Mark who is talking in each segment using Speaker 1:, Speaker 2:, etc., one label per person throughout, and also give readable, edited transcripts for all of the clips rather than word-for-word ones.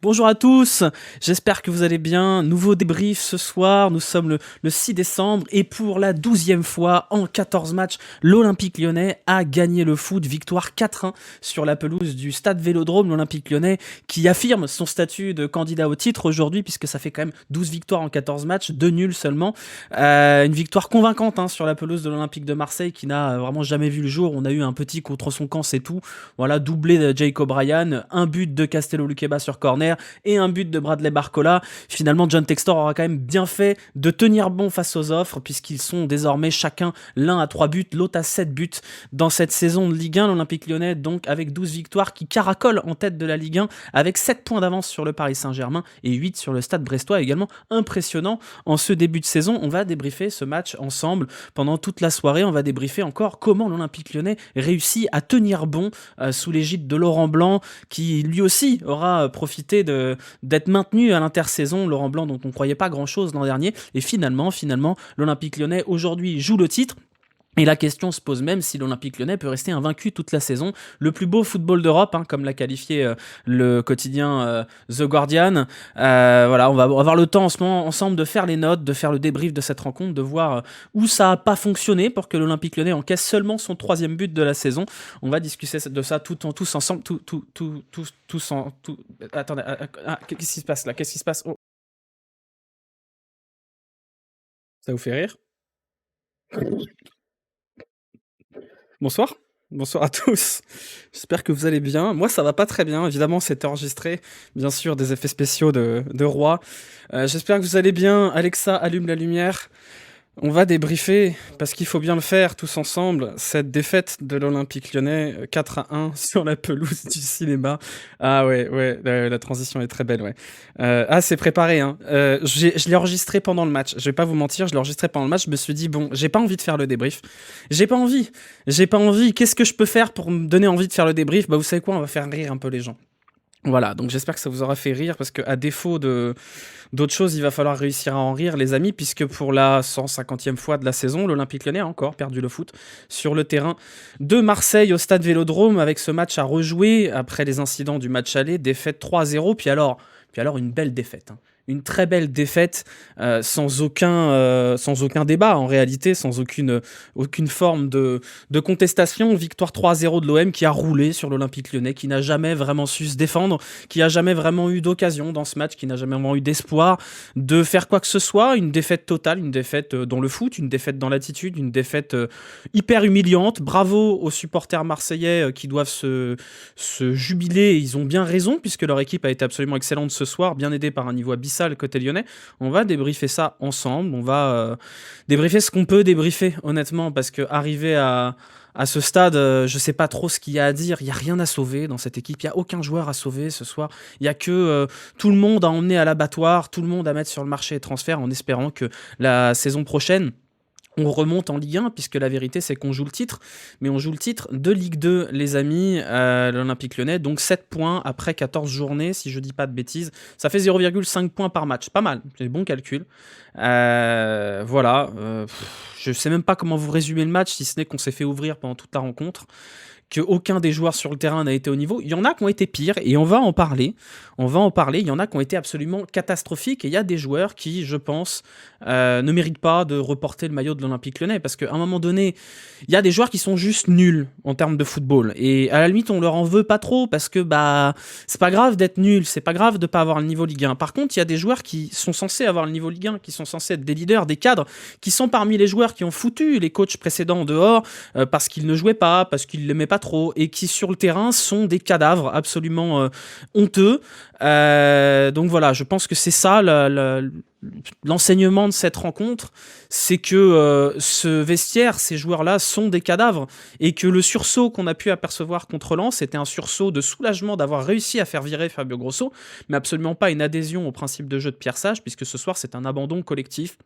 Speaker 1: Bonjour à tous, j'espère que vous allez bien. Nouveau débrief ce soir, nous sommes le 6 décembre et pour la 12e fois en 14 matchs, l'Olympique Lyonnais a gagné le foot, victoire 4-1 sur la pelouse du stade Vélodrome. L'Olympique Lyonnais qui affirme son statut de candidat au titre aujourd'hui puisque ça fait quand même 12 victoires en 14 matchs, 2 nuls seulement. Une victoire convaincante sur la pelouse de l'Olympique de Marseille qui n'a vraiment jamais vu le jour. On a eu un petit contre son camp, c'est tout. Voilà, doublé de Jacob Ryan, un but de Castello Luqueba sur corner et un but de Bradley Barcola. Finalement, John Textor aura quand même bien fait de tenir bon face aux offres, puisqu'ils sont désormais chacun l'un à 3 buts, l'autre à 7 buts dans cette saison de Ligue 1. L'Olympique Lyonnais, donc, avec 12 victoires, qui caracole en tête de la Ligue 1, avec 7 points d'avance sur le Paris Saint-Germain et 8 sur le Stade Brestois, également impressionnant en ce début de saison. On va débriefer ce match ensemble pendant toute la soirée. On va débriefer encore comment l'Olympique Lyonnais réussit à tenir bon sous l'égide de Laurent Blanc, qui lui aussi aura profité d'être maintenu à l'intersaison. Laurent Blanc, dont on ne croyait pas grand-chose l'an dernier. Et finalement, l'Olympique Lyonnais aujourd'hui joue le titre. Et la question se pose même si l'Olympique Lyonnais peut rester invaincu toute la saison. Le plus beau football d'Europe, comme l'a qualifié le quotidien The Guardian. Voilà, on va avoir le temps en ce moment ensemble de faire les notes, de faire le débrief de cette rencontre, de voir où ça n'a pas fonctionné pour que l'Olympique Lyonnais encaisse seulement son 3e but de la saison. On va discuter de ça tous ensemble. Attendez, qu'est-ce qui se passe là? Qu'est-ce qui se passe? Oh. Ça vous fait rire? Bonsoir. Bonsoir à tous. J'espère que vous allez bien. Moi, ça va pas très bien. Évidemment, c'est enregistré. Bien sûr, des effets spéciaux de roi. J'espère que vous allez bien. Alexa, allume la lumière. On va débriefer, parce qu'il faut bien le faire tous ensemble, cette défaite de l'Olympique Lyonnais 4-1 sur la pelouse du cinéma. Ah ouais, la transition est très belle, ouais. C'est préparé, je l'ai enregistré pendant le match, je vais pas vous mentir, je l'ai enregistré pendant le match, je me suis dit, bon, j'ai pas envie de faire le débrief. J'ai pas envie, qu'est-ce que je peux faire pour me donner envie de faire le débrief? Bah vous savez quoi, on va faire rire un peu les gens. Voilà, donc j'espère que ça vous aura fait rire, parce qu'à défaut d'autres choses, il va falloir réussir à en rire, les amis, puisque pour la 150e fois de la saison, l'Olympique Lyonnais a encore perdu le foot sur le terrain de Marseille au stade Vélodrome, avec ce match à rejouer après les incidents du match aller, défaite 3-0, puis alors une belle défaite. Une très belle défaite sans aucun débat en réalité, sans aucune forme de contestation. Victoire 3-0 de l'OM qui a roulé sur l'Olympique Lyonnais, qui n'a jamais vraiment su se défendre, qui a jamais vraiment eu d'occasion dans ce match, qui n'a jamais vraiment eu d'espoir de faire quoi que ce soit. Une défaite totale, une défaite dans le foot, une défaite dans l'attitude, une défaite hyper humiliante. Bravo aux supporters marseillais qui doivent se jubiler. Ils ont bien raison puisque leur équipe a été absolument excellente ce soir, bien aidée par un niveau abyssal côté lyonnais. On va débriefer ça ensemble, on va débriefer ce qu'on peut débriefer honnêtement, parce que arriver à ce stade, je sais pas trop ce qu'il y a à dire. Il y a rien à sauver dans cette équipe, il y a aucun joueur à sauver ce soir. Il y a que tout le monde à emmener à l'abattoir, tout le monde à mettre sur le marché des transferts, en espérant que la saison prochaine on remonte en Ligue 1, puisque la vérité c'est qu'on joue le titre, mais on joue le titre de Ligue 2, les amis, l'Olympique Lyonnais, donc 7 points après 14 journées, si je dis pas de bêtises, ça fait 0,5 points par match, pas mal, c'est bon calcul. Voilà, je sais même pas comment vous résumer le match, si ce n'est qu'on s'est fait ouvrir pendant toute la rencontre, qu'aucun des joueurs sur le terrain n'a été au niveau. Il y en a qui ont été pires, et on va en parler. Il y en a qui ont été absolument catastrophiques, et il y a des joueurs qui, je pense, ne méritent pas de reporter le maillot de l'Olympique Lyonnais, parce qu'à un moment donné, il y a des joueurs qui sont juste nuls en termes de football, et à la limite, on leur en veut pas trop, parce que c'est pas grave d'être nul, c'est pas grave de pas avoir le niveau Ligue 1. Par contre, il y a des joueurs qui sont censés avoir le niveau Ligue 1, qui sont censés être des leaders, des cadres, qui sont parmi les joueurs qui ont foutu les coachs précédents en dehors, parce qu'ils ne jouaient pas, parce qu'ils l'aimaient pas trop, et qui sur le terrain sont des cadavres absolument honteux. Donc voilà, je pense que c'est ça l'enseignement de cette rencontre, c'est que ce vestiaire, ces joueurs-là sont des cadavres, et que le sursaut qu'on a pu apercevoir contre Lens était un sursaut de soulagement d'avoir réussi à faire virer Fabio Grosso, mais absolument pas une adhésion au principe de jeu de Pierre Sage, puisque ce soir c'est un abandon collectif.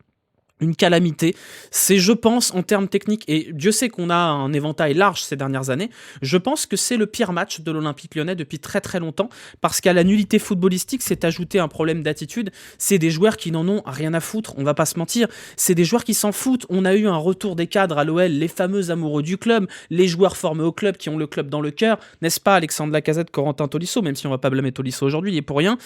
Speaker 1: une calamité. C'est, je pense, en termes techniques, et Dieu sait qu'on a un éventail large ces dernières années, je pense que c'est le pire match de l'Olympique Lyonnais depuis très très longtemps, parce qu'à la nullité footballistique s'est ajouté un problème d'attitude. C'est des joueurs qui n'en ont rien à foutre, on va pas se mentir. C'est des joueurs qui s'en foutent. On a eu un retour des cadres à l'OL, les fameux amoureux du club, les joueurs formés au club qui ont le club dans le cœur, n'est-ce pas, Alexandre Lacazette, Corentin Tolisso, même si on va pas blâmer Tolisso aujourd'hui, il est pour rien.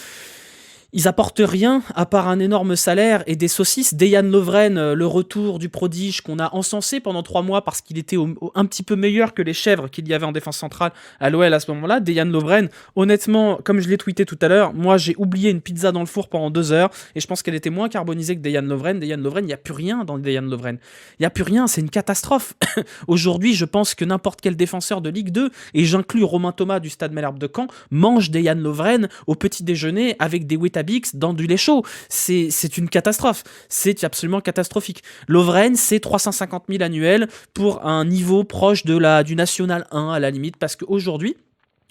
Speaker 1: Ils apportent rien à part un énorme salaire et des saucisses. Dejan Lovren, le retour du prodige qu'on a encensé pendant 3 mois parce qu'il était un petit peu meilleur que les chèvres qu'il y avait en défense centrale à l'OL à ce moment-là. Dejan Lovren, honnêtement, comme je l'ai tweeté tout à l'heure, moi j'ai oublié une pizza dans le four pendant 2 heures et je pense qu'elle était moins carbonisée que Dejan Lovren. Dejan Lovren, il n'y a plus rien dans Dejan Lovren. Il n'y a plus rien, c'est une catastrophe. Aujourd'hui, je pense que n'importe quel défenseur de Ligue 2, et j'inclus Romain Thomas du Stade Malherbe de Caen, mange Dejan Lovren au petit déjeuner avec des Weetabix dans du lait chaud. C'est une catastrophe. C'est absolument catastrophique. Lovren, c'est 350 000 annuels pour un niveau proche du National 1 à la limite, parce qu'aujourd'hui,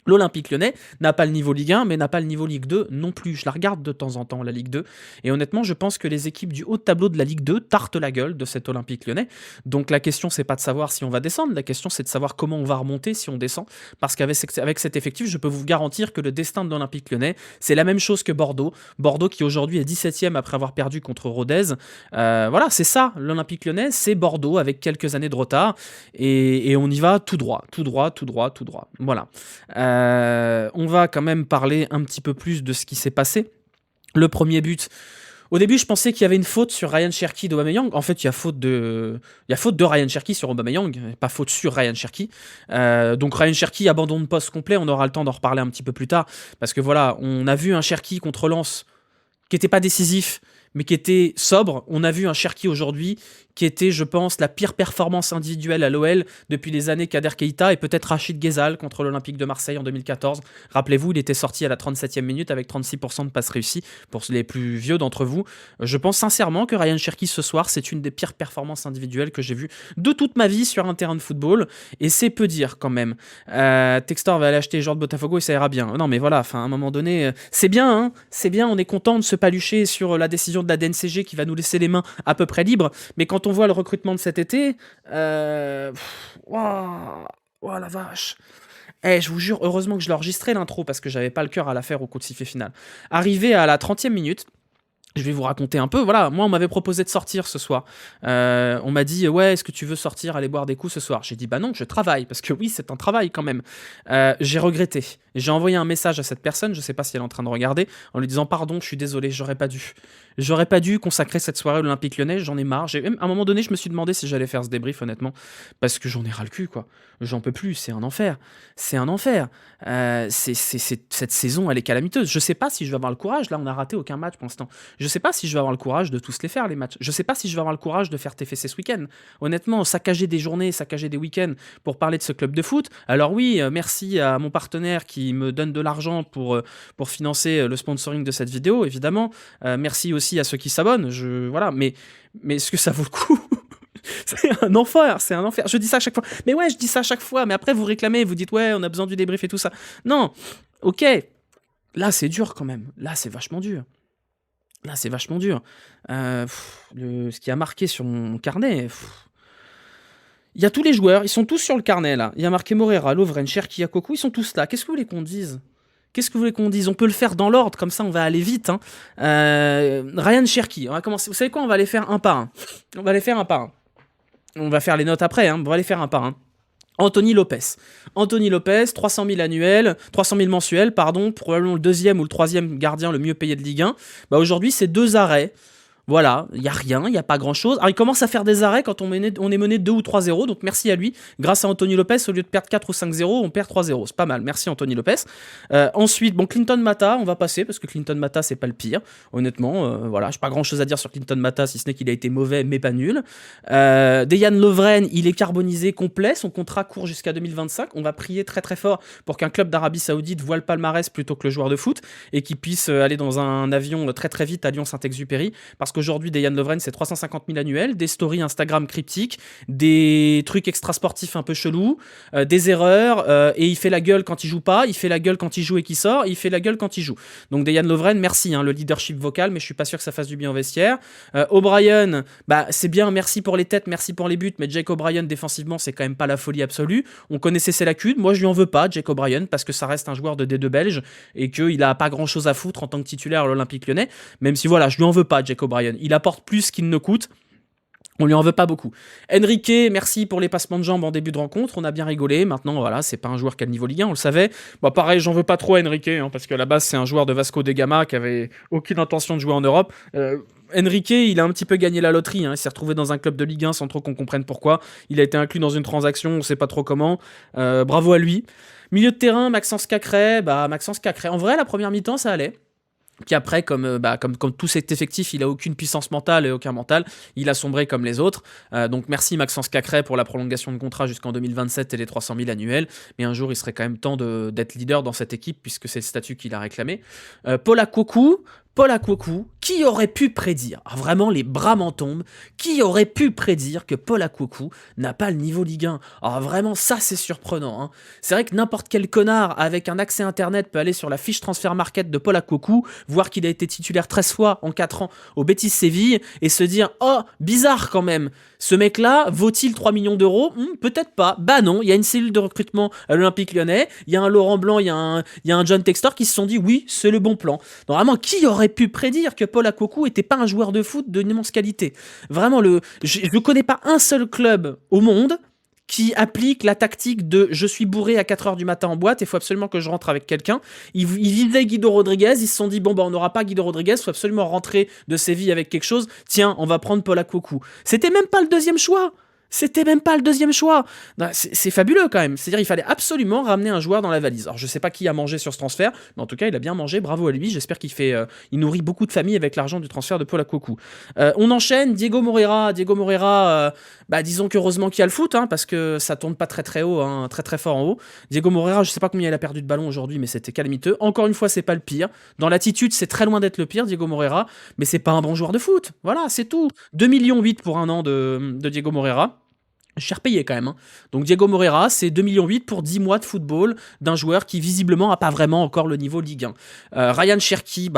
Speaker 1: l'Olympique Lyonnais n'a pas le niveau Ligue 1, mais n'a pas le niveau Ligue 2 non plus. Je la regarde de temps en temps, la Ligue 2. Et honnêtement, je pense que les équipes du haut de tableau de la Ligue 2 tartent la gueule de cet Olympique Lyonnais. Donc la question, c'est pas de savoir si on va descendre. La question, c'est de savoir comment on va remonter si on descend. Parce qu'avec cet effectif, je peux vous garantir que le destin de l'Olympique Lyonnais, c'est la même chose que Bordeaux. Bordeaux qui aujourd'hui est 17e après avoir perdu contre Rodez. Voilà, c'est ça, l'Olympique Lyonnais, c'est Bordeaux avec quelques années de retard. Et on y va tout droit, tout droit, tout droit, tout droit. Voilà. On va quand même parler un petit peu plus de ce qui s'est passé. Le premier but. Au début, je pensais qu'il y avait une faute sur Ryan Cherki d'Aubameyang. En fait, il y a faute de Ryan Cherki sur Aubameyang, pas faute sur Ryan Cherki. Donc Ryan Cherki abandonne poste complet. On aura le temps d'en reparler un petit peu plus tard, parce que voilà, on a vu un Cherki contre Lens qui n'était pas décisif, mais qui était sobre. On a vu un Cherki aujourd'hui qui était, je pense, la pire performance individuelle à l'OL depuis les années Kader Keita et peut-être Rachid Ghezal contre l'Olympique de Marseille en 2014. Rappelez-vous, il était sorti à la 37e minute avec 36% de passes réussies pour les plus vieux d'entre vous. Je pense sincèrement que Ryan Cherki ce soir, c'est une des pires performances individuelles que j'ai vues de toute ma vie sur un terrain de football, et c'est peu dire quand même. Textor va aller acheter les joueurs de Botafogo et ça ira bien. Non mais voilà, à un moment donné, c'est bien, hein, c'est bien, on est content de se palucher sur la décision de la DNCG qui va nous laisser les mains à peu près libres, mais quand on voit le recrutement de cet été, la vache. Je vous jure, heureusement que je l'ai enregistré l'intro parce que j'avais pas le cœur à la faire au coup de sifflet final. Arrivé à la 30e minute, je vais vous raconter un peu. Voilà, moi on m'avait proposé de sortir ce soir. On m'a dit ouais, est-ce que tu veux sortir, aller boire des coups ce soir? J'ai dit bah non, je travaille parce que oui, c'est un travail quand même. J'ai regretté. J'ai envoyé un message à cette personne, je sais pas si elle est en train de regarder, en lui disant pardon, je suis désolé, j'aurais pas dû. J'aurais pas dû consacrer cette soirée à l'Olympique Lyonnais, j'en ai marre. Même, à un moment donné, je me suis demandé si j'allais faire ce débrief, honnêtement, parce que j'en ai ras le cul, quoi. J'en peux plus, c'est un enfer. C'est un enfer. Cette saison, elle est calamiteuse. Je sais pas si je vais avoir le courage, là, on a raté aucun match pour l'instant. Je sais pas si je vais avoir le courage de tous les faire, les matchs. Je sais pas si je vais avoir le courage de faire TFC ce week-end. Honnêtement, saccager des journées, saccager des week-ends pour parler de ce club de foot. Alors oui, merci à mon partenaire qui me donne de l'argent pour financer le sponsoring de cette vidéo, évidemment. Merci aussi à ceux qui s'abonnent. Voilà, mais est-ce que ça vaut le coup? C'est un enfer, c'est un enfer. Je dis ça à chaque fois. Mais ouais, je dis ça à chaque fois. Mais après, vous réclamez, vous dites ouais, on a besoin du débrief et tout ça. Non, ok. Là, c'est dur quand même. Là, c'est vachement dur. Là, c'est vachement dur. Ce qui a marqué sur mon carnet. Il y a tous les joueurs, ils sont tous sur le carnet là. Il y a marqué Morera, Lovren, Cherki, Yakoku, ils sont tous là. Qu'est-ce que vous voulez qu'on dise? Qu'est-ce que vous voulez qu'on dise? On peut le faire dans l'ordre, comme ça on va aller vite. Hein. Ryan Cherki, on va commencer. Vous savez quoi? On va les faire un par un. On va les faire un par un. On va faire les notes après, hein. On va les faire un par un. Anthony Lopez. Anthony Lopez, 300 000 annuels, 300 000 mensuels, pardon, probablement le deuxième ou le troisième gardien le mieux payé de Ligue 1. Bah aujourd'hui, c'est 2 arrêts. Voilà, il n'y a rien, il n'y a pas grand-chose. Alors, il commence à faire des arrêts quand on est mené 2 ou 3-0, donc merci à lui. Grâce à Anthony Lopez, au lieu de perdre 4 ou 5-0, on perd 3-0. C'est pas mal, merci Anthony Lopez. Ensuite, Clinton Mata, on va passer, parce que Clinton Mata, c'est pas le pire. Honnêtement, voilà, j'ai pas grand-chose à dire sur Clinton Mata, si ce n'est qu'il a été mauvais, mais pas nul. Dejan Lovren, il est carbonisé complet, son contrat court jusqu'à 2025. On va prier très très fort pour qu'un club d'Arabie Saoudite voie le palmarès plutôt que le joueur de foot, et qu'il puisse aller dans un avion très très vite à Lyon-Saint-Exupéry, parce que qu'aujourd'hui, Dejan Lovren, c'est 350 000 annuels, des stories Instagram cryptiques, des trucs extra-sportifs un peu chelous, des erreurs, et il fait la gueule quand il joue pas, il fait la gueule quand il joue et qu'il sort, et il fait la gueule quand il joue. Donc Dejan Lovren, merci, hein, le leadership vocal, mais je suis pas sûr que ça fasse du bien au vestiaire. O'Brien, bah c'est bien, merci pour les têtes, merci pour les buts, mais Jake O'Brien défensivement, c'est quand même pas la folie absolue. On connaissait ses lacunes, moi je lui en veux pas, Jake O'Brien, parce que ça reste un joueur de D2 belge et qu'il a pas grand chose à foutre en tant que titulaire à l'Olympique Lyonnais, même si voilà, je lui en veux pas, Jake O'Brien. Il apporte plus qu'il ne coûte. On lui en veut pas beaucoup. Enrique, merci pour les passements de jambes en début de rencontre, on a bien rigolé. Maintenant, voilà, c'est pas un joueur qui a le niveau Ligue 1, on le savait. Bon, pareil, j'en veux pas trop à Enrique, hein, parce qu'à la base, c'est un joueur de Vasco da Gama qui avait aucune intention de jouer en Europe. Enrique, il a un petit peu gagné la loterie, hein. Il s'est retrouvé dans un club de Ligue 1 sans trop qu'on comprenne pourquoi. Il a été inclus dans une transaction, on sait pas trop comment. Bravo à lui. Milieu de terrain, Maxence Cacré. Maxence Cacré, en vrai, la première mi-temps, ça allait. Puis après, comme tout cet effectif, il a aucune puissance mentale et aucun mental, il a sombré comme les autres. Donc merci Maxence Cacré pour la prolongation de contrat jusqu'en 2027 et les 300 000 annuels. Mais un jour, il serait quand même temps d'être leader dans cette équipe puisque c'est le statut qu'il a réclamé. Paul Akwoku, qui aurait pu prédire, vraiment les bras m'en tombent, qui aurait pu prédire que Paul Akwoku n'a pas le niveau Ligue 1? Alors vraiment, ça c'est surprenant, hein. C'est vrai que n'importe quel connard avec un accès internet peut aller sur la fiche transfert market de Paul Akwoku, voir qu'il a été titulaire 13 fois en 4 ans au Betis Séville et se dire « Oh, bizarre quand même, ce mec-là, vaut-il 3 millions d'euros ? Peut-être pas. » Bah non, il y a une cellule de recrutement à l'Olympique Lyonnais, il y a un Laurent Blanc, il y a un John Textor qui se sont dit « Oui, c'est le bon plan. » Donc vraiment, qui aurait pu prédire que Paul Akwoku était pas un joueur de foot de immense qualité? Vraiment, je ne connais pas un seul club au monde qui applique la tactique de « je suis bourré à 4h du matin en boîte, il faut absolument que je rentre avec quelqu'un ». Ils visaient Guido Rodriguez, ils se sont dit « bon on n'aura pas Guido Rodriguez, il faut absolument rentrer de Séville avec quelque chose, tiens, on va prendre Paul Akwoku ». C'était même pas le deuxième choix. C'est fabuleux quand même. C'est-à-dire il fallait absolument ramener un joueur dans la valise. Alors je sais pas qui a mangé sur ce transfert, mais en tout cas il a bien mangé, bravo à lui. J'espère qu'il il nourrit beaucoup de familles avec l'argent du transfert de Paul Akwoku. On enchaîne, Diego Moreira, disons qu'heureusement qu'il y a le foot, hein, parce que ça tourne pas très très haut, hein, très très fort en haut. Diego Moreira, je sais pas combien il a perdu de ballon aujourd'hui, mais c'était calamiteux. Encore une fois, c'est pas le pire. Dans l'attitude, c'est très loin d'être le pire, Diego Moreira, mais c'est pas un bon joueur de foot. Voilà, c'est tout. 2,8 millions pour un an de Diego Moreira. Cher payé quand même, hein. Donc Diego Moreira, c'est 2,8 millions pour 10 mois de football d'un joueur qui visiblement n'a pas vraiment encore le niveau Ligue 1. Ryan Cherki,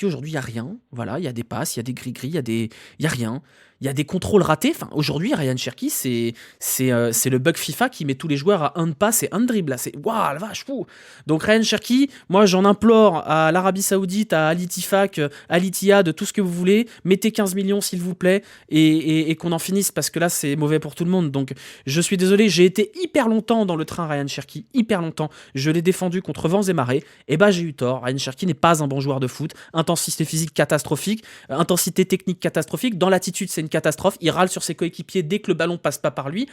Speaker 1: aujourd'hui il n'y a rien. Voilà, il y a des passes, il y a des gris-gris, il y a rien. Il y a des contrôles ratés. Enfin, aujourd'hui, Ryan Cherki, c'est le bug FIFA qui met tous les joueurs à un de passe et un de dribble. Là, c'est waouh, la vache, fou. Donc Ryan Cherki, moi j'en implore à l'Arabie Saoudite, à Al Ittifaq, à l'Ittihad, tout ce que vous voulez. Mettez 15 millions s'il vous plaît et qu'on en finisse parce que là c'est mauvais pour tout le monde. Donc je suis désolé, j'ai été hyper longtemps dans le train Ryan Cherki, hyper longtemps. Je l'ai défendu contre vents et marées. Et bah j'ai eu tort. Ryan Cherki n'est pas un bon joueur de foot. Intensité physique catastrophique, intensité technique catastrophique. Dans l'attitude, c'est une catastrophe, il râle sur ses coéquipiers dès que le ballon passe pas par lui.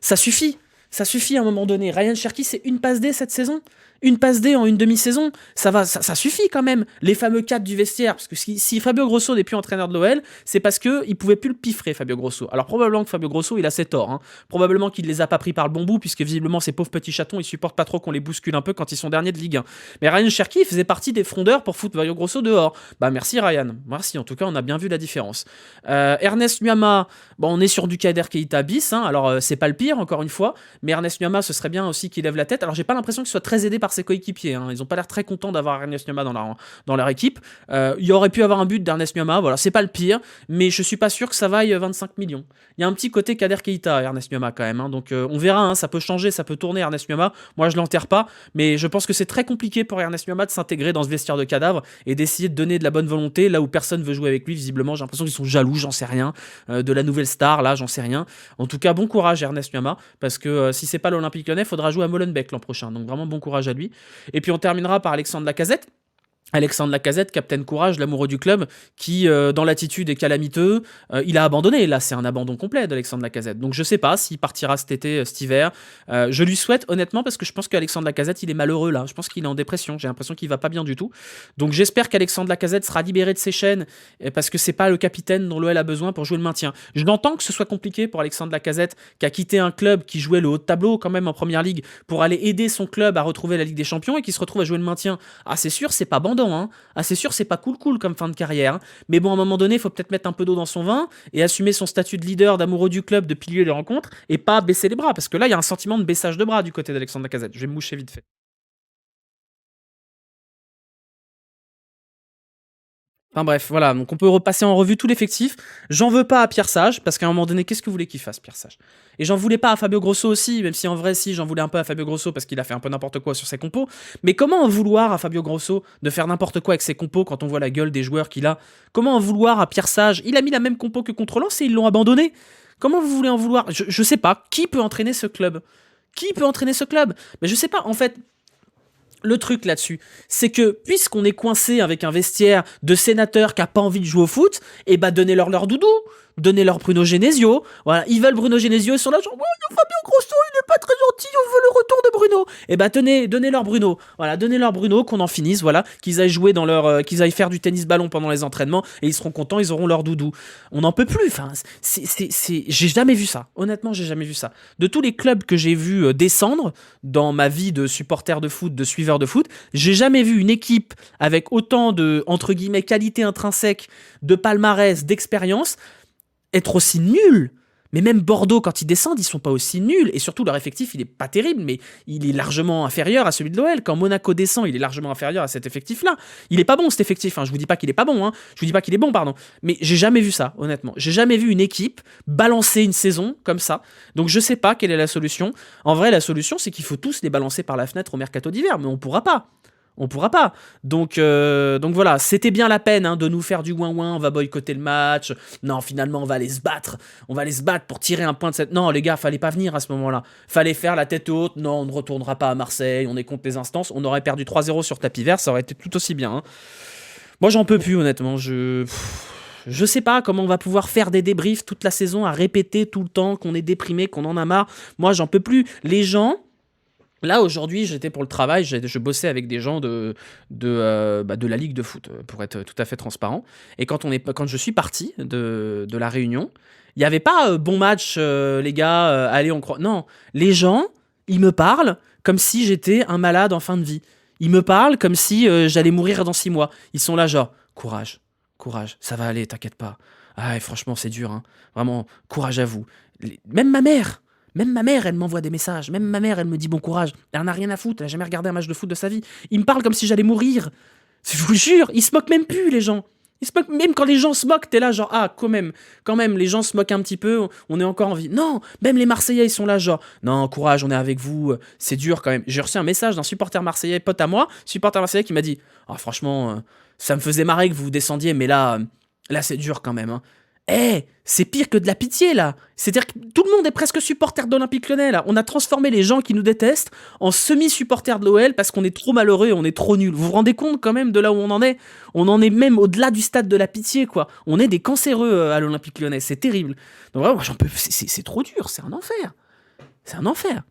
Speaker 1: Ça suffit à un moment donné. Ryan Cherki, c'est une passe D cette saison. Une passe D en une demi-saison, ça suffit quand même. Les fameux 4 du vestiaire, parce que si Fabio Grosso n'est plus entraîneur de l'OL, c'est parce qu'il pouvait plus le piffrer, Fabio Grosso. Alors probablement que Fabio Grosso, il a ses torts, hein. Probablement qu'il les a pas pris par le bon bout, puisque visiblement ces pauvres petits chatons, ils supportent pas trop qu'on les bouscule un peu quand ils sont derniers de Ligue 1. Mais Ryan Cherki faisait partie des frondeurs pour foutre Fabio Grosso dehors. Bah merci Ryan, merci, en tout cas on a bien vu la différence. Ernest Nuama, on est sur du Kader Keita bis, hein. Alors c'est pas le pire, encore une fois, mais Ernest Nuama, ce serait bien aussi qu'il lève la tête. Alors j'ai pas l'impression qu'il soit très aidé par ses coéquipiers, hein. Ils ont pas l'air très contents d'avoir Ernest Nuama dans leur équipe. Il y aurait pu avoir un but d'Ernest Nuama, voilà, c'est pas le pire, mais je suis pas sûr que ça vaille 25 millions. Il y a un petit côté Kader Keita, Ernest Nuama quand même, hein. Donc on verra, hein, ça peut changer, ça peut tourner Ernest Nuama. Moi je l'enterre pas, mais je pense que c'est très compliqué pour Ernest Nuama de s'intégrer dans ce vestiaire de cadavre et d'essayer de donner de la bonne volonté là où personne veut jouer avec lui. Visiblement, j'ai l'impression qu'ils sont jaloux, j'en sais rien, de la nouvelle star là, j'en sais rien. En tout cas, bon courage Ernest Nuama, parce que si c'est pas l'Olympique Lyonnais, faudra jouer à Molenbeek l'an prochain. Donc vraiment bon courage à lui. Et puis on terminera par Alexandre Lacazette. Alexandre Lacazette, capitaine courage, l'amoureux du club, qui, dans l'attitude est calamiteux. Il a abandonné, là, c'est un abandon complet d'Alexandre Lacazette. Donc je sais pas s'il partira cet été, cet hiver. Je lui souhaite, honnêtement, parce que je pense qu'Alexandre Lacazette, il est malheureux, là. Je pense qu'il est en dépression, j'ai l'impression qu'il va pas bien du tout. Donc j'espère qu'Alexandre Lacazette sera libéré de ses chaînes, parce que c'est pas le capitaine dont l'OL a besoin pour jouer le maintien. Je l'entends que ce soit compliqué pour Alexandre Lacazette, qui a quitté un club qui jouait le haut de tableau, quand même, en première ligue, pour aller aider son club à retrouver la Ligue des Champions, et qui se retrouve à jouer le maintien. Ah, c'est sûr, c'est pas bandant, ascendant, hein. Ah, c'est sûr, c'est pas cool comme fin de carrière, hein. Mais bon, à un moment donné, il faut peut-être mettre un peu d'eau dans son vin et assumer son statut de leader, d'amoureux du club, de pilier des rencontres et pas baisser les bras. Parce que là, il y a un sentiment de baissage de bras du côté d'Alexandre Lacazette. Je vais me moucher vite fait. Enfin bref, voilà, donc on peut repasser en revue tout l'effectif. J'en veux pas à Pierre Sage, parce qu'à un moment donné, qu'est-ce que vous voulez qu'il fasse, Pierre Sage? Et j'en voulais pas à Fabio Grosso aussi, même si en vrai, si, j'en voulais un peu à Fabio Grosso, parce qu'il a fait un peu n'importe quoi sur ses compos. Mais comment en vouloir à Fabio Grosso de faire n'importe quoi avec ses compos quand on voit la gueule des joueurs qu'il a? Comment en vouloir à Pierre Sage? Il a mis la même compo que contre Lens et ils l'ont abandonné. Comment vous voulez en vouloir? Je sais pas, qui peut entraîner ce club? Qui peut entraîner ce club? Mais je sais pas, en fait, le truc là-dessus, c'est que puisqu'on est coincé avec un vestiaire de sénateurs qui a pas envie de jouer au foot, et bah donnez-leur leur doudou, donnez-leur Bruno Genesio. Voilà, ils veulent Bruno Genesio, ils sont là genre ouais, Fabio Grosso, il est pas très gentil, on veut le retour de Bruno. Et bah tenez, donnez-leur Bruno. Voilà, donnez-leur Bruno, qu'on en finisse, voilà, qu'ils aillent jouer dans leur qu'ils aillent faire du tennis ballon pendant les entraînements et ils seront contents, ils auront leur doudou. On n'en peut plus, enfin j'ai jamais vu ça. Honnêtement, j'ai jamais vu ça. De tous les clubs que j'ai vu descendre dans ma vie de supporter de foot, de suiveur de foot, j'ai jamais vu une équipe avec autant de, entre guillemets, qualité intrinsèque, de palmarès, d'expérience, être aussi nulle. Mais même Bordeaux, quand ils descendent, ils sont pas aussi nuls. Et surtout, leur effectif, il est pas terrible, mais il est largement inférieur à celui de l'OL. Quand Monaco descend, il est largement inférieur à cet effectif-là. Il est pas bon, cet effectif. Hein. Je vous dis pas qu'il est pas bon. Hein. Je vous dis pas qu'il est bon, pardon. Mais j'ai jamais vu ça, honnêtement. J'ai jamais vu une équipe balancer une saison comme ça. Donc je sais pas quelle est la solution. En vrai, la solution, c'est qu'il faut tous les balancer par la fenêtre au mercato d'hiver. Mais on pourra pas. On pourra pas. Donc voilà, c'était bien la peine de nous faire du ouin-ouin, on va boycotter le match. Non, finalement, on va aller se battre. On va aller se battre pour tirer un point de cette... Non, les gars, fallait pas venir à ce moment-là. Fallait faire la tête haute. Non, on ne retournera pas à Marseille, on est contre les instances. On aurait perdu 3-0 sur tapis vert, ça aurait été tout aussi bien. Hein. Moi, j'en peux plus, honnêtement. Je sais pas comment on va pouvoir faire des débriefs toute la saison à répéter tout le temps qu'on est déprimé, qu'on en a marre. Moi, j'en peux plus. Les gens... Là, aujourd'hui, j'étais pour le travail, je bossais avec des gens de la Ligue de foot, pour être tout à fait transparent. Et quand je suis parti de la réunion, il n'y avait pas bon match, les gars, allez, on croit. Non, les gens, ils me parlent comme si j'étais un malade en fin de vie. Ils me parlent comme si j'allais mourir dans 6 mois. Ils sont là, genre, courage, courage, ça va aller, t'inquiète pas. Ah, et franchement, c'est dur, hein. Vraiment, courage à vous. Même ma mère. Même ma mère, elle m'envoie des messages. Même ma mère, elle me dit bon courage. Elle en a rien à foutre. Elle a jamais regardé un match de foot de sa vie. Ils me parlent comme si j'allais mourir. Je vous jure, ils se moquent même plus, les gens. Ils se moquent, même quand les gens se moquent, t'es là genre ah quand même, les gens se moquent un petit peu. On est encore en vie. Non, même les Marseillais, ils sont là genre non courage, on est avec vous. C'est dur quand même. J'ai reçu un message d'un supporter marseillais, pote à moi, supporter marseillais qui m'a dit ah franchement, ça me faisait marrer que vous descendiez, mais là c'est dur quand même. Hein. C'est pire que de la pitié là. C'est-à-dire que tout le monde est presque supporter d'Olympique Lyonnais là. On a transformé les gens qui nous détestent en semi-supporters de l'OL parce qu'on est trop malheureux et on est trop nuls. Vous vous rendez compte quand même de là où on en est? On en est même au-delà du stade de la pitié quoi. On est des cancéreux à l'Olympique Lyonnais. C'est terrible. Donc vraiment, j'en peux. C'est trop dur. C'est un enfer. C'est un enfer.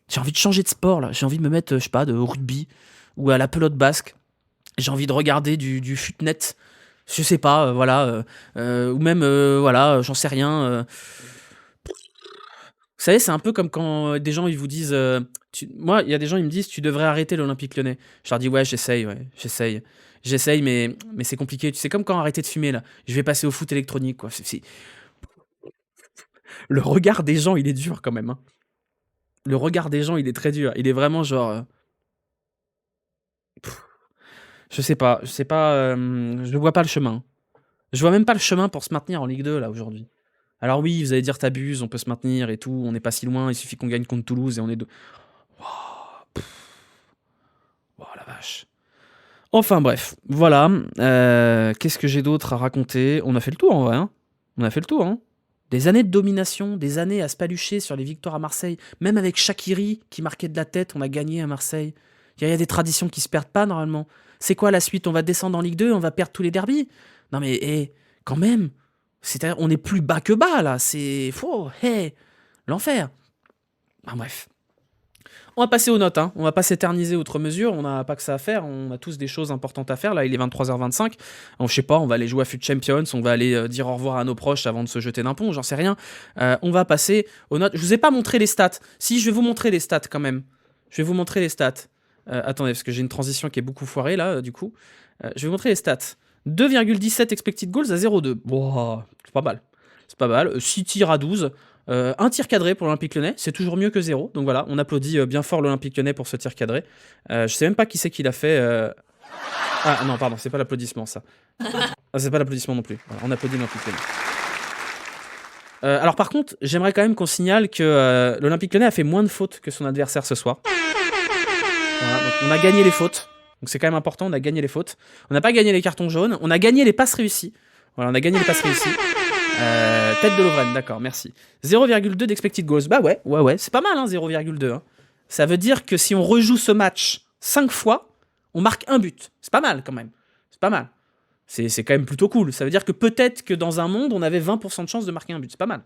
Speaker 1: J'ai envie de changer de sport là. J'ai envie de me mettre, je sais pas, de rugby ou à la pelote basque. J'ai envie de regarder du futnet. Je sais pas, voilà, ou même, voilà, j'en sais rien. Vous savez, c'est un peu comme quand des gens ils vous disent, moi, il y a des gens ils me disent, tu devrais arrêter l'Olympique Lyonnais. Je leur dis ouais, j'essaye, mais c'est compliqué. C'est comme quand arrêter de fumer là. Je vais passer au foot électronique quoi. Le regard des gens, il est dur quand même. Hein. Le regard des gens, il est très dur. Il est vraiment genre, je sais pas, je vois pas le chemin. Je vois même pas le chemin pour se maintenir en Ligue 2 là aujourd'hui. Alors oui, vous allez dire t'abuses, on peut se maintenir et tout, on n'est pas si loin, il suffit qu'on gagne contre Toulouse et on est deux. Oh la vache. Enfin bref, voilà. Qu'est-ce que j'ai d'autre à raconter? On a fait le tour en vrai. Hein. On a fait le tour. Hein. Des années de domination, des années à se palucher sur les victoires à Marseille. Même avec Shaqiri qui marquait de la tête, on a gagné à Marseille. Il y a des traditions qui se perdent pas normalement. C'est quoi la suite? On va descendre en Ligue 2, on va perdre tous les derbys? Non mais quand même. C'est-à-dire, on est plus bas que bas là. C'est faux. L'enfer. Enfin, bref. On va passer aux notes, hein. On va pas s'éterniser outre mesure, on n'a pas que ça à faire, on a tous des choses importantes à faire, là il est 23h25, je sais pas, on va aller jouer à FUT Champions, on va aller dire au revoir à nos proches avant de se jeter d'un pont, j'en sais rien. On va passer aux notes, je vous ai pas montré les stats, si je vais vous montrer les stats quand même, je vais vous montrer les stats. Attendez, parce que j'ai une transition qui est beaucoup foirée là, du coup. Je vais vous montrer les stats. 2,17 expected goals à 0,2. Wow, c'est pas mal. C'est pas mal. 6 tirs à 12. Un tir cadré pour l'Olympique Lyonnais, c'est toujours mieux que 0. Donc voilà, on applaudit bien fort l'Olympique Lyonnais pour ce tir cadré. Je sais même pas qui c'est qui l'a fait. Ah non, pardon, c'est pas l'applaudissement ça. Ah, c'est pas l'applaudissement non plus. Voilà, on applaudit l'Olympique Lyonnais. Alors par contre, j'aimerais quand même qu'on signale que l'Olympique Lyonnais a fait moins de fautes que son adversaire ce soir. Voilà, donc on a gagné les fautes. Donc c'est quand même important, on a gagné les fautes. On n'a pas gagné les cartons jaunes, on a gagné les passes réussies. Voilà, on a gagné les passes réussies. Tête de Lovren, d'accord, merci. 0,2 d'expected goals. Bah ouais, c'est pas mal, hein, 0,2. Hein. Ça veut dire que si on rejoue ce match 5 fois, on marque un but. C'est pas mal quand même. C'est pas mal. C'est quand même plutôt cool. Ça veut dire que peut-être que dans un monde, on avait 20% de chance de marquer un but. C'est pas mal.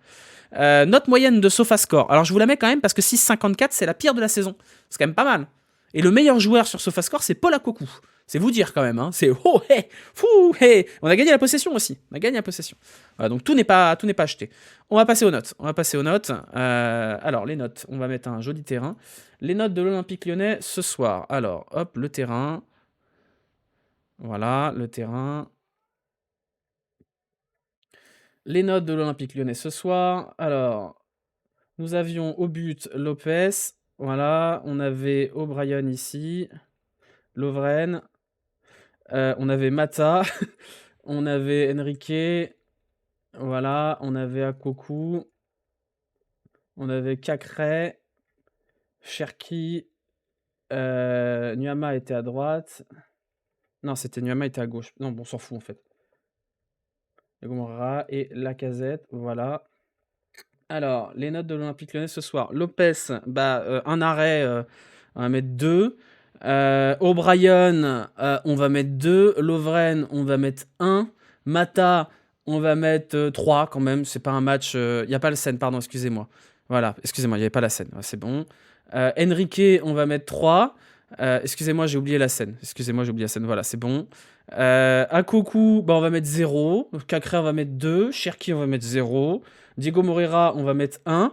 Speaker 1: Note moyenne de SofaScore. Alors je vous la mets quand même parce que 6,54, c'est la pire de la saison. C'est quand même pas mal. Et le meilleur joueur sur SofaScore, c'est Paul Akokou. C'est vous dire quand même. Hein. C'est oh, hey, fou, hey. On a gagné la possession aussi. On a gagné la possession. Voilà, donc tout n'est pas acheté. On va passer aux notes. Alors les notes, on va mettre un joli terrain. Les notes de l'Olympique Lyonnais ce soir. Alors hop, le terrain. Voilà, le terrain. Les notes de l'Olympique Lyonnais ce soir. Alors, nous avions au but Lopez. Voilà, on avait O'Brien ici. Lovren. On avait Mata. On avait Enrique. Voilà, on avait Akoku. On avait Cacré. Cherki. Nuama était à droite. Non, c'était Nuama était à gauche. Non, bon, on s'en fout en fait. Gomorra et Lacazette, voilà. Alors, les notes de l'Olympique Lyonnais ce soir. Lopez, un arrêt, on va mettre 2. O'Brien, on va mettre 2. Lovren, on va mettre 1. Mata, on va mettre 3 quand même. C'est pas un match. Il n'y a pas la scène, pardon, excusez-moi. Voilà, excusez-moi, il n'y avait pas la scène. C'est bon. Enrique, on va mettre 3. Excusez-moi, j'ai oublié la scène. Voilà, c'est bon. Akoku, on va mettre 0. Cacré, on va mettre 2. Cherki, on va mettre 0. Diego Moreira, on va mettre 1.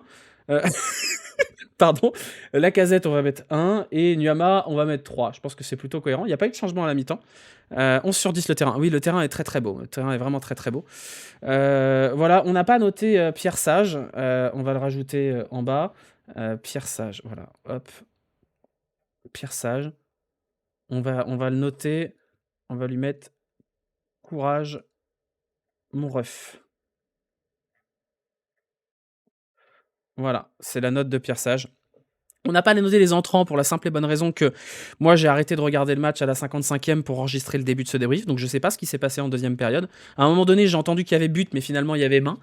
Speaker 1: Pardon. Lacazette, on va mettre 1. Et Nuama, on va mettre 3. Je pense que c'est plutôt cohérent. Il n'y a pas eu de changement à la mi-temps. 11 sur 10 le terrain. Oui, le terrain est très très beau. Le terrain est vraiment très très beau. Voilà, on n'a pas noté Pierre Sage. On va le rajouter en bas. Pierre Sage, voilà. Hop. Pierre Sage. On va le noter. On va lui mettre courage, mon ref. Voilà, c'est la note de Pierre Sage. On n'a pas noté les entrants pour la simple et bonne raison que moi j'ai arrêté de regarder le match à la 55e pour enregistrer le début de ce débrief, donc je sais pas ce qui s'est passé en deuxième période. À un moment donné, j'ai entendu qu'il y avait but, mais finalement il y avait main.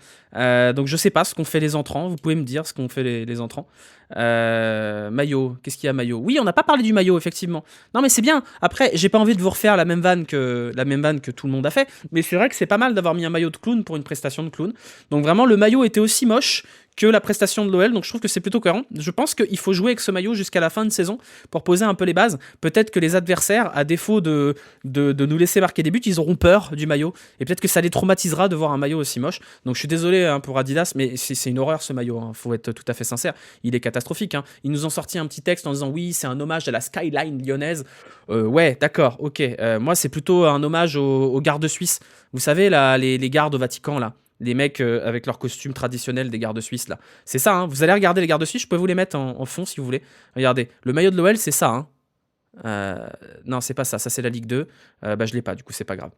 Speaker 1: Donc je sais pas ce qu'ont fait les entrants. Vous pouvez me dire ce qu'ont fait les entrants. Maillot, qu'est-ce qu'il y a maillot? Oui, on n'a pas parlé du maillot effectivement. Non mais c'est bien. Après, j'ai pas envie de vous refaire la même vanne que tout le monde a fait, mais c'est vrai que c'est pas mal d'avoir mis un maillot de clown pour une prestation de clown. Donc vraiment le maillot était aussi moche que la prestation de l'OL, donc je trouve que c'est plutôt cohérent. Je pense qu'il faut jouer avec ce maillot jusqu'à la fin de saison pour poser un peu les bases. Peut-être que les adversaires, à défaut de nous laisser marquer des buts, ils auront peur du maillot, et peut-être que ça les traumatisera de voir un maillot aussi moche. Donc je suis désolé pour Adidas, mais c'est une horreur ce maillot, faut être tout à fait sincère, il est catastrophique. Ils nous ont sorti un petit texte en disant oui, c'est un hommage à la skyline lyonnaise. Ouais, d'accord, ok. Moi, c'est plutôt un hommage aux gardes suisses. Vous savez, là, les gardes au Vatican, là. Les mecs avec leur costume traditionnel des gardes suisses là. C'est ça, hein. Vous allez regarder les gardes suisses, je peux vous les mettre en fond si vous voulez. Regardez, le maillot de l'OL c'est ça. Hein. Non, c'est pas ça, ça c'est la Ligue 2. Je l'ai pas, du coup c'est pas grave.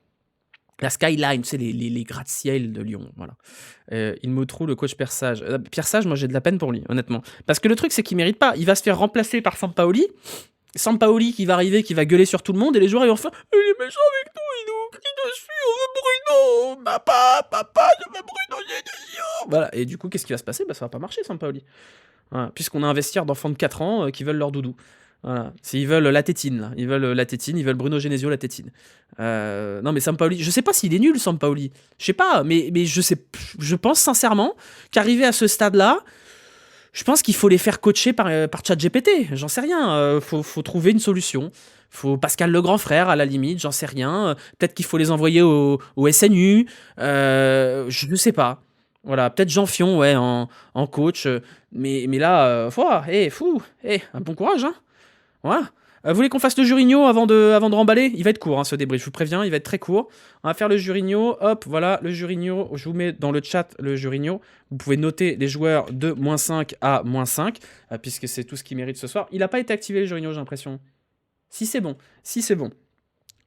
Speaker 1: La skyline, c'est les gratte-ciel de Lyon, voilà. Il me trouve le coach Pierre Sage. Pierre Sage, moi j'ai de la peine pour lui, honnêtement. Parce que le truc c'est qu'il mérite pas. Il va se faire remplacer par Sampaoli. Sampaoli qui va arriver, qui va gueuler sur tout le monde, et les joueurs ils vont faire il est méchant avec nous, il nous crie dessus, on veut Bruno, papa, je veux Bruno Genesio. Voilà, et du coup, qu'est-ce qui va se passer? Ça va pas marcher, Sampaoli. Voilà, puisqu'on a un vestiaire d'enfants de 4 ans qui veulent leur doudou. Voilà, ils veulent la tétine, là. Ils veulent Bruno Genesio la tétine. Non, mais Sampaoli, je sais pas s'il est nul, Sampaoli. Je sais pas, mais je pense sincèrement qu'arriver à ce stade-là, je pense qu'il faut les faire coacher par ChatGPT. J'en sais rien. Faut trouver une solution. Faut Pascal le grand frère à la limite. J'en sais rien. Peut-être qu'il faut les envoyer au SNU. Je ne sais pas. Voilà, peut-être Jean Fion, ouais, en coach. Mais là, un bon courage, hein. Voilà. Vous voulez qu'on fasse le Jurigno avant de remballer? Il va être court, hein, ce débrief, je vous préviens, il va être très court. On va faire le Jurigno, hop, voilà, le Jurigno, je vous mets dans le chat le Jurigno. Vous pouvez noter les joueurs de -5 à -5, puisque c'est tout ce qu'il mérite ce soir. Il n'a pas été activé le Jurigno, j'ai l'impression. Si c'est bon, si c'est bon.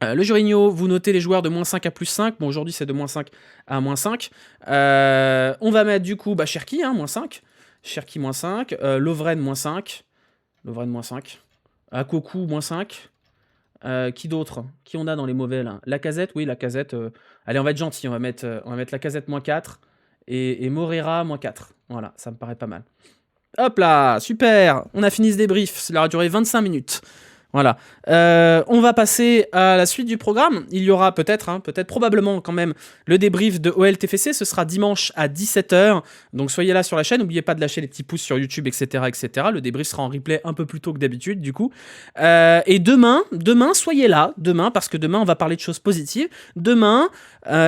Speaker 1: Le Jurigno, vous notez les joueurs de -5 à +5. Bon, aujourd'hui, c'est de -5 à -5. On va mettre du coup Cherki, hein, -5. Cherki, -5. Lovren, -5. Lovren, -5. Akoku, -5. Qui d'autre? Qui on a dans les mauvais, là? Lacazette, oui, Lacazette. Allez, on va être gentil. On va mettre Lacazette, -4. Et Morera, -4. Voilà, ça me paraît pas mal. Hop là, super. On a fini ce débrief. Cela a duré 25 minutes. Voilà. On va passer à la suite du programme. Il y aura peut-être, probablement quand même, le débrief de OL-TFC. Ce sera dimanche à 17h. Donc soyez là sur la chaîne. N'oubliez pas de lâcher les petits pouces sur YouTube, etc., etc. Le débrief sera en replay un peu plus tôt que d'habitude, du coup. Et demain, soyez là. Demain, parce que demain, on va parler de choses positives. Demain,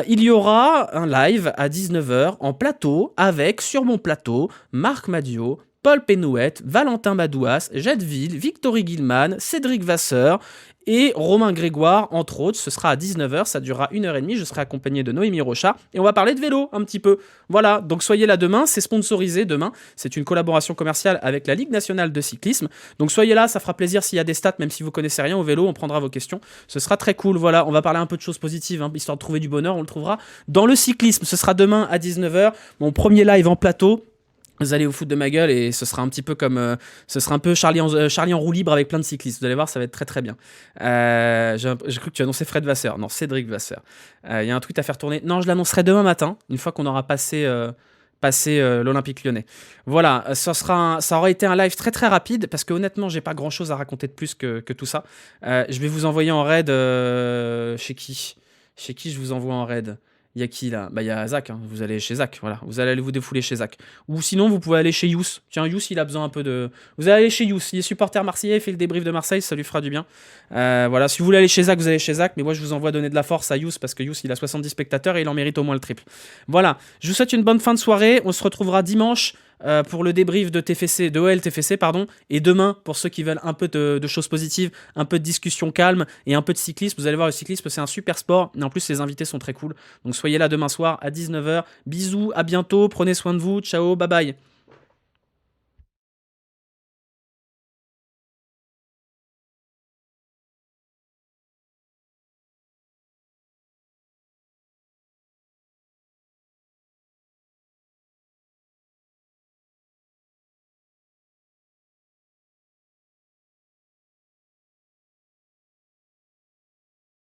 Speaker 1: il y aura un live à 19h en plateau avec, sur mon plateau, Marc Madio, Paul Penouette, Valentin Madouas, Jadeville, Victory Gilman, Cédric Vasseur et Romain Grégoire, entre autres. Ce sera à 19h, ça durera 1h30. Je serai accompagné de Noémie Rocha et on va parler de vélo un petit peu. Voilà, donc soyez là demain, c'est sponsorisé demain. C'est une collaboration commerciale avec la Ligue nationale de cyclisme. Donc soyez là, ça fera plaisir s'il y a des stats, même si vous connaissez rien au vélo, on prendra vos questions. Ce sera très cool, voilà, on va parler un peu de choses positives, histoire de trouver du bonheur, on le trouvera dans le cyclisme. Ce sera demain à 19h, mon premier live en plateau. Vous allez vous foutre de ma gueule et ce sera un petit peu comme... ce sera un peu Charlie en roue libre avec plein de cyclistes. Vous allez voir, ça va être très très bien. J'ai cru que tu annonçais Fred Vasseur. Non, Cédric Vasseur. Il y a un tweet à faire tourner. Non, je l'annoncerai demain matin, une fois qu'on aura passé l'Olympique Lyonnais. Voilà, ça aura été un live très très rapide parce que honnêtement, j'ai pas grand chose à raconter de plus que tout ça. Je vais vous envoyer en raid chez qui je vous envoie en raid? Il y a qui là? Bah il y a Zach, hein. Vous allez chez Zach, voilà. Vous allez aller vous défouler chez Zach. Ou sinon vous pouvez aller chez Yous. Tiens, Yous il a besoin un peu de... Vous allez aller chez Yous, il est supporter marseillais, il fait le débrief de Marseille, ça lui fera du bien. Voilà, si vous voulez aller chez Zach, vous allez chez Zach, mais moi je vous envoie donner de la force à Yous parce que Yous il a 70 spectateurs et il en mérite au moins le triple. Voilà, je vous souhaite une bonne fin de soirée, on se retrouvera dimanche pour le débrief de OL-TFC, pardon, et demain, pour ceux qui veulent un peu de choses positives, un peu de discussion calme et un peu de cyclisme. Vous allez voir, le cyclisme, c'est un super sport, et en plus, les invités sont très cool. Donc soyez là demain soir à 19h. Bisous, à bientôt, prenez soin de vous, ciao, bye bye.